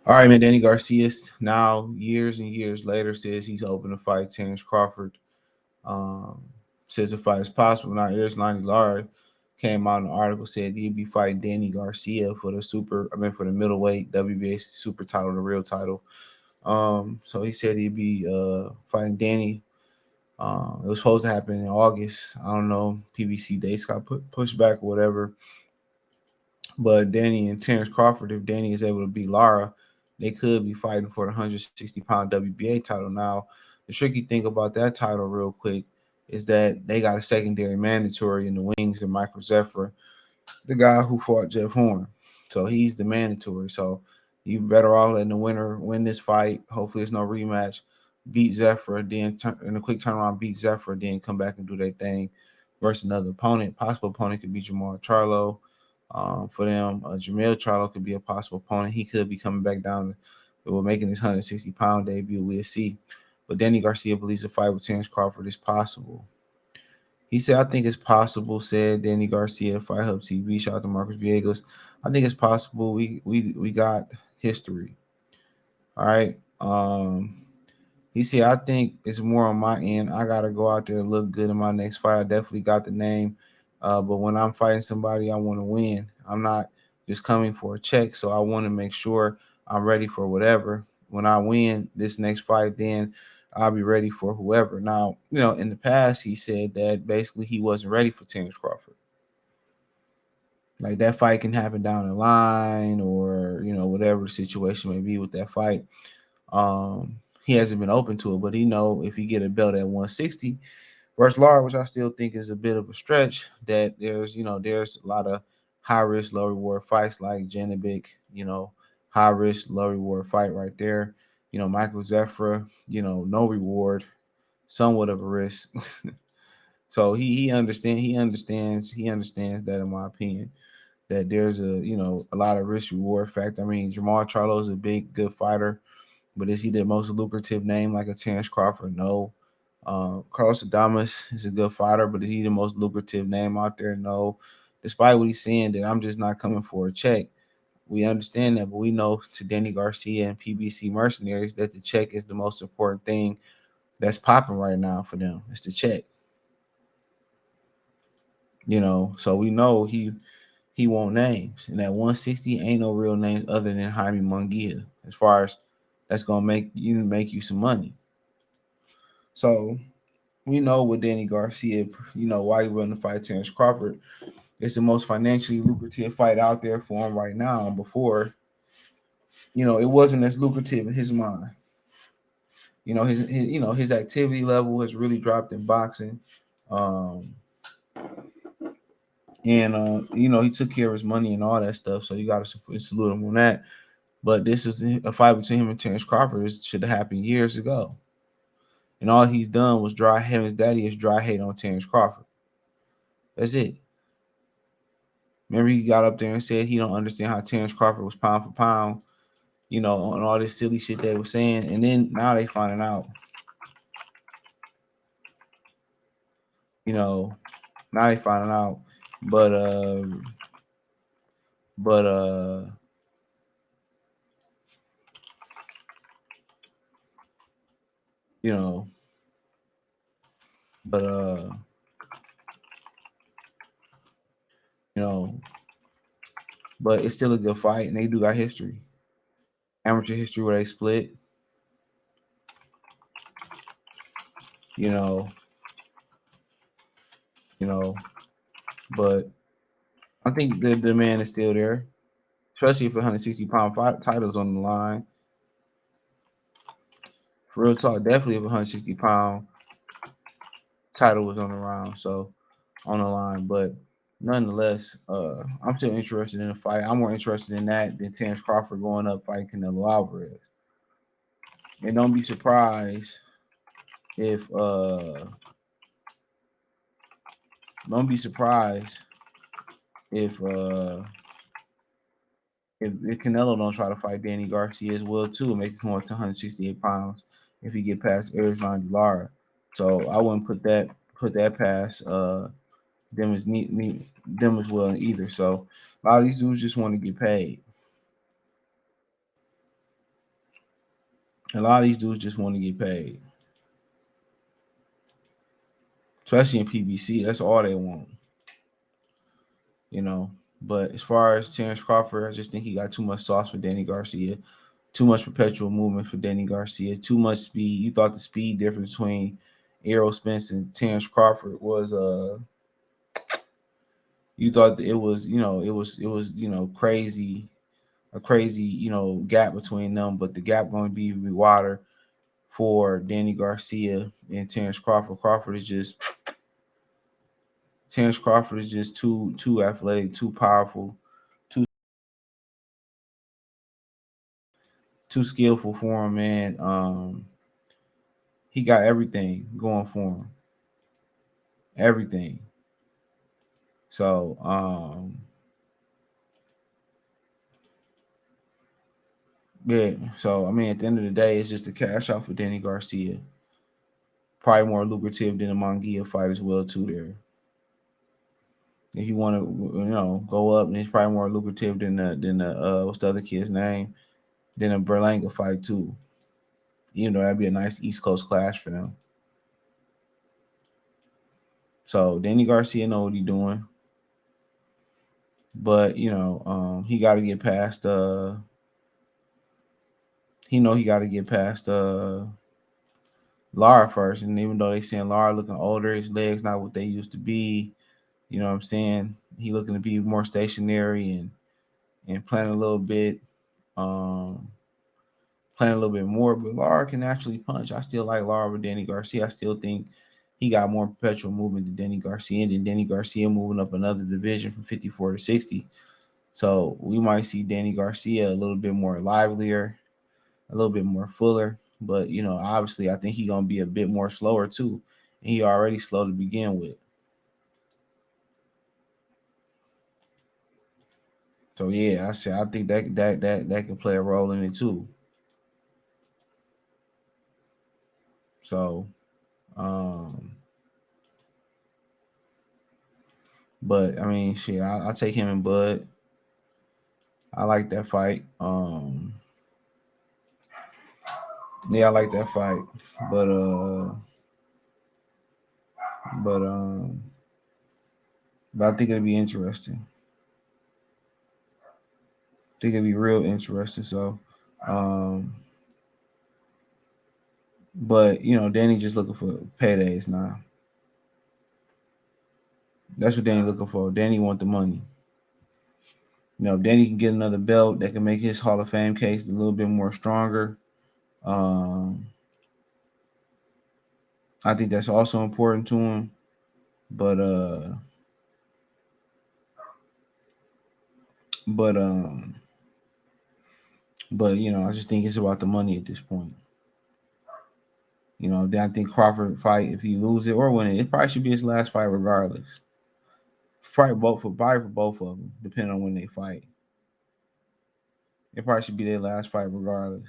All right, man. Danny Garcia now, years and years later, says he's open to fight Terence Crawford. Um, says the fight is possible. Now, here's 90 Lara came out in an article said he'd be fighting Danny Garcia for for the middleweight WBA super title, the real title. So he said he'd be fighting Danny. It was supposed to happen in August. I don't know. PBC dates got pushed back or whatever. But Danny and Terence Crawford, if Danny is able to beat Lara, they could be fighting for the 160-pound WBA title. Now, the tricky thing about that title, real quick, is that they got a secondary mandatory in the wings of Michael Zephyr, the guy who fought Jeff Horn. So he's the mandatory. So you better off letting the winner win this fight. Hopefully, it's no rematch. Beat Zephyr, then in a quick turnaround, beat Zephyr, then come back and do their thing versus another opponent. Possible opponent could be Jamal Charlo. For them, Jamil Charlo could be a possible opponent. He could be coming back down. We're making his 160-pound debut. We'll see. But Danny Garcia believes a fight with Terence Crawford is possible. He said, I think it's possible, said Danny Garcia, Fight Hub TV. Shout out to Marcus Villegas. I think it's possible. We got history. All right. He said, I think it's more on my end. I gotta go out there and look good in my next fight. I definitely got the name. But when I'm fighting somebody, I want to win. I'm not just coming for a check. So I want to make sure I'm ready for whatever. When I win this next fight, then I'll be ready for whoever. Now, in the past, he said that basically he wasn't ready for Terence Crawford. Like that fight can happen down the line, or whatever the situation may be with that fight. He hasn't been open to it, but he know if he get a belt at 160 versus Lara, which I still think is a bit of a stretch, that there's a lot of high risk, low reward fights like Janibek, high risk, low reward fight right there. Michael Zephyr, no reward, somewhat of a risk. So he understands that, in my opinion, that there's a lot of risk reward factor. I mean, Jamal Charlo is a big good fighter, but is he the most lucrative name like a Terence Crawford? No. Carlos Adames is a good fighter, but is he the most lucrative name out there? No. Despite what he's saying that I'm just not coming for a check, we understand that, but we know to Danny Garcia and PBC mercenaries that the check is the most important thing that's popping right now for them. It's the check. So we know he won't names. And that 160 ain't no real names other than Jaime Munguia, as far as that's gonna make you some money. So we know with Danny Garcia, why he willing to fight Terence Crawford. It's the most financially lucrative fight out there for him right now. Before, it wasn't as lucrative in his mind. His activity level has really dropped in boxing. Um, and he took care of his money and all that stuff. So you got to salute him on that. But this is a fight between him and Terence Crawford. This should have happened years ago. And all he's done was his daddy is dry hate on Terence Crawford. That's it. Remember, he got up there and said he don't understand how Terence Crawford was pound for pound, on all this silly shit they were saying. And then now they finding out, now they finding out. But but you know, but you know, but it's still a good fight, and they do got history, amateur history where they split. You know, you know, but I think the demand is still there, especially if 160-pound fight titles on the line. For real talk, definitely if 160-pound title was on the line. But nonetheless, I'm still interested in the fight. I'm more interested in that than Terence Crawford going up fighting Canelo Alvarez. And if don't be surprised if if Canelo don't try to fight Danny Garcia as well too, and make it come up to 168 pounds if he get past Arizona Lara. So I wouldn't put that past them as well either. So a lot of these dudes just want to get paid. A lot of these dudes just want to get paid, especially in PBC. That's all they want, you know. But as far as Terence Crawford, I just think he got too much sauce for Danny Garcia, too much perpetual movement for Danny Garcia, too much speed. You thought the speed difference between Errol Spence and Terence Crawford was you thought that it was, crazy, a crazy, gap between them, but the gap going to be wider for Danny Garcia and Terence Crawford. Terence Crawford is just too athletic, too powerful, too too skillful for him, man. He got everything going for him, everything. So, yeah. So I mean, at the end of the day, it's just a cash out for Danny Garcia. Probably more lucrative than a Mongia fight as well too. There, if you want to, go up, and it's probably more lucrative than the what's the other kid's name? Than a Berlanga fight too. That'd be a nice East Coast clash for them. So Danny Garcia know what he's doing, but he got to get past. He got to get past Lara first, and even though they saying Lara looking older, his legs not what they used to be. You know what I'm saying? He looking to be more stationary and playing a little bit, um, playing a little bit more. But Lara can actually punch. I still like Lara with Danny Garcia. I still think he got more perpetual movement than Danny Garcia, and then Danny Garcia moving up another division from 54 to 60. So we might see Danny Garcia a little bit more livelier, a little bit more fuller. But obviously, I think he's gonna be a bit more slower too. And he already slow to begin with. So yeah, I think that can play a role in it too. So, um, but I mean, shit, I take him in Bud. I like that fight. Yeah, I like that fight. But but um, but I think it'll be interesting. I think it'll be real interesting. So, um, but Danny just looking for paydays now. That's what Danny looking for. Danny want the money. If Danny can get another belt that can make his Hall of Fame case a little bit more stronger. Um, I think that's also important to him. But but um but I just think it's about the money at this point. Then I think Crawford fight, if he lose it or win it, it probably should be his last fight regardless. Probably for both of them, depending on when they fight. It probably should be their last fight regardless.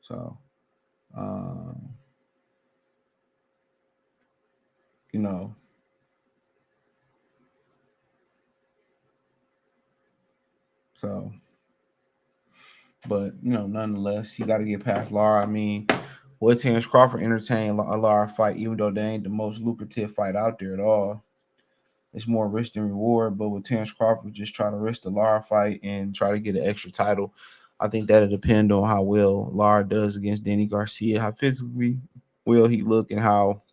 So, um, you know, so but nonetheless, you got to get past Lara. I mean, will Terence Crawford entertain a Lara fight, even though they ain't the most lucrative fight out there at all? It's more risk than reward. But with Terence Crawford, just try to risk the Lara fight and try to get an extra title. I think that'll depend on how well Lara does against Danny Garcia, how physically will he look, and how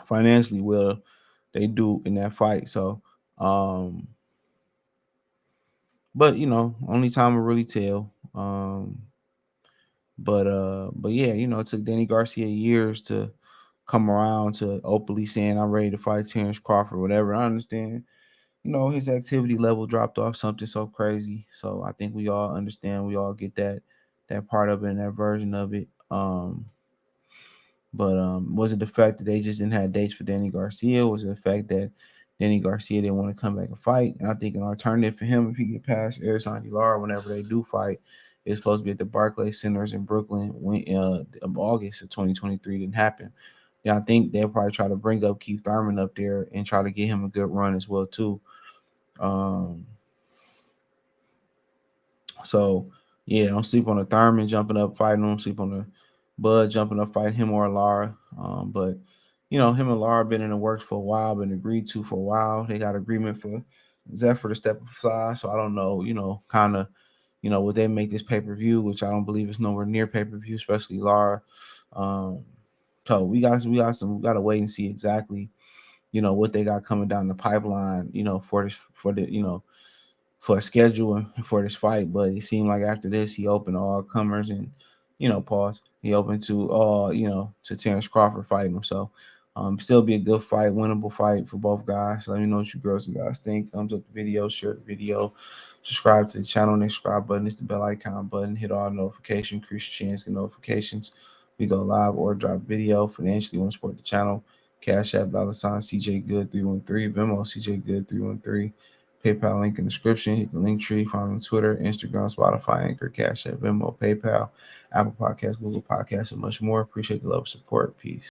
financially will they do in that fight. So, um, but only time will really tell. But yeah, it took Danny Garcia years to come around to openly saying I'm ready to fight Terence Crawford, whatever. I understand, his activity level dropped off something so crazy. So I think we all understand, we all get that part of it and that version of it. But was it the fact that they just didn't have dates for Danny Garcia? Was it the fact that Danny Garcia didn't want to come back and fight? And I think an alternative for him, if he get past Arizona Lara whenever they do fight, is supposed to be at the Barclays Centers in Brooklyn when August of 2023. Didn't happen. Yeah, I think they'll probably try to bring up Keith Thurman up there and try to get him a good run as well too. Um, so Yeah, don't sleep on the Thurman jumping up fighting him. Sleep on the Bud jumping up fighting him or Lara. But him and Lara been in the works for a while, been agreed to for a while. They got agreement for Zephyr to step aside. So I don't know, kind of, would they make this pay-per-view, which I don't believe is nowhere near pay-per-view, especially Lara. Um, so we gotta wait and see exactly, what they got coming down the pipeline, for this for the for a schedule and for this fight. But it seemed like after this, he opened to all comers and, pause. He opened to all, to Terence Crawford fighting him. So, still be a good fight, winnable fight for both guys. Let me know what you girls and guys think. Thumbs up the video, share the video, subscribe to the channel. Next subscribe button is the bell icon button. Hit all notifications, increase your chance, get notifications. We go live or drop video. Financially, want to support the channel. Cash App, $ CJ Good 313, Venmo CJ Good 313. PayPal link in the description. Hit the link tree. Follow me on Twitter, Instagram, Spotify, Anchor, Cash App, Venmo, PayPal, Apple Podcasts, Google Podcasts, and much more. Appreciate the love and support. Peace.